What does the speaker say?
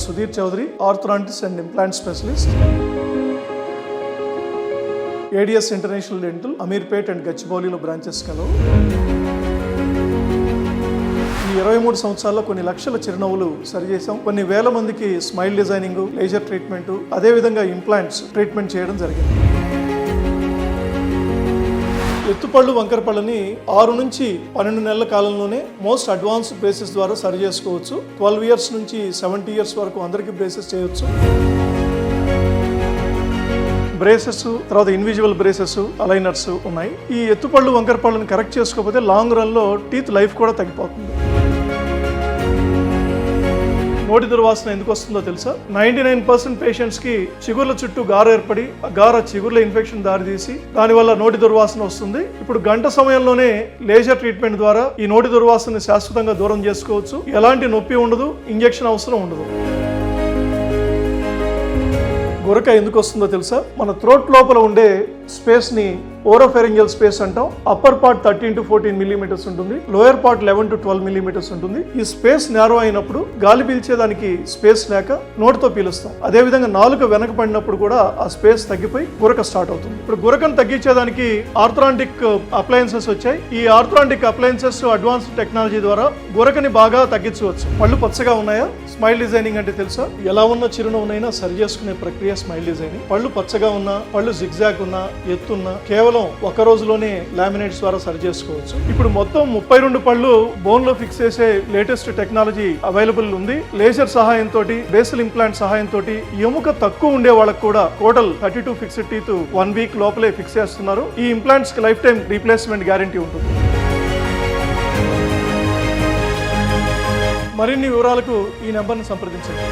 Sudheer Chowdary, orthodontist and implant specialist, ADS international dental, Ameerpet and గచ్చిబౌలిలో branches కలవు. ఈ 23 సంవత్సరాల్లో కొన్ని లక్షల చిరునవ్వులు సరిచేసాం. కొన్ని వేల మందికి స్మైల్ డిజైనింగ్, లేజర్ ట్రీట్మెంట్, అదేవిధంగా ఇంప్లాంట్స్ ట్రీట్మెంట్ చేయడం జరిగింది. ఎత్తుపళ్ళు, వంకరపళ్ళని 6 నుంచి 12 నెలల కాలంలోనే మోస్ట్ అడ్వాన్స్డ్ బ్రేసెస్ ద్వారా సరి చేసుకోవచ్చు. 12 ఇయర్స్ నుంచి 70 ఇయర్స్ వరకు అందరికీ బ్రేసెస్ చేయవచ్చు. బ్రేసెస్, తర్వాత ఇన్విజిబుల్ బ్రేసెస్, అలైనర్స్ ఉన్నాయి. ఈ ఎత్తుపళ్ళు, వంకరపళ్ళని కరెక్ట్ చేసుకోకపోతే లాంగ్ రన్ లో టీత్ లైఫ్ కూడా తగ్గిపోతుంది. నోటి దుర్వాసన ఎందుకు వస్తుందో తెలుసా? 99% పేషెంట్స్ కి చిగుర్ల చుట్టూ గార ఏర్పడి ఆ గార చిగుర్ల ఇన్ఫెక్షన్ దారితీసి దానివల్ల నోటి దుర్వాసన వస్తుంది. ఇప్పుడు గంట సమయంలోనే లేజర్ ట్రీట్మెంట్ ద్వారా ఈ నోటి దుర్వాసనని శాశ్వతంగా దూరం చేసుకోవచ్చు. ఎలాంటి నొప్పి ఉండదు, ఇంజెక్షన్ అవసరం ఉండదు. గురక ఎందుకు వస్తుందో తెలుసా? మన థ్రోట్ లోపల ఉండే స్పేస్ ని ఓరోఫెరింజియల్ స్పేస్ అంటాం. అప్పర్ పార్ట్ 13 to 14 మిల్లీమీటర్స్ ఉంటుంది, లోయర్ పార్ట్ 11 to 12 మిల్లీమీటర్స్ ఉంటుంది. ఈ స్పేస్ నేరో అయినప్పుడు గాలి పీల్చేదానికి స్పేస్ లేక నోటితో పీలుస్తాం. అదే విధంగా నాలుక వెనక పడినప్పుడు కూడా ఆ స్పేస్ తగ్గిపోయి గురక స్టార్ట్ అవుతుంది. ఇప్పుడు గురకను తగ్గించేదానికి ఆర్థోడాంటిక్ అప్లయన్సెస్ వచ్చాయి. ఈ ఆర్థోడాంటిక్ అప్లయన్సెస్ అడ్వాన్స్డ్ టెక్నాలజీ ద్వారా గురకని బాగా తగ్గించవచ్చు. పళ్ళు పచ్చగా ఉన్నాయా? స్మైల్ డిజైనింగ్ అంటే తెలుసా? ఎలా ఉన్న చిరునవ్వునైనా సరి చేసుకునే ప్రక్రియ స్మైల్ డిజైనింగ్. పళ్ళు పచ్చగా ఉన్నా, పళ్ళు జిగ్జాగ్ ఉన్నా, ఎత్తున్నా కేవలం ఒక రోజులోనే లామినేట్స్ ద్వారా సరి చేసుకోవచ్చు. ఇప్పుడు మొత్తం 32 పళ్ళు బోన్ లో ఫిక్స్ చేసే లేటెస్ట్ టెక్నాలజీ అవైలబుల్ ఉంది. లేజర్ సహాయంతో, బేసల్ ఇంప్లాంట్ సహాయంతో ఎముక తక్కువ ఉండే వాళ్ళకు కూడా టోటల్ 32 ఫిక్స్డ్ టీత్ 1 వీక్ లోపలే ఫిక్స్ చేస్తున్నారు. ఈ ఇంప్లాంట్స్ కి లైఫ్ టైం రీప్లేస్మెంట్ గ్యారంటీ ఉంటుంది. మరిన్ని వివరాలకు ఈ నెంబర్ని సంప్రదించండి.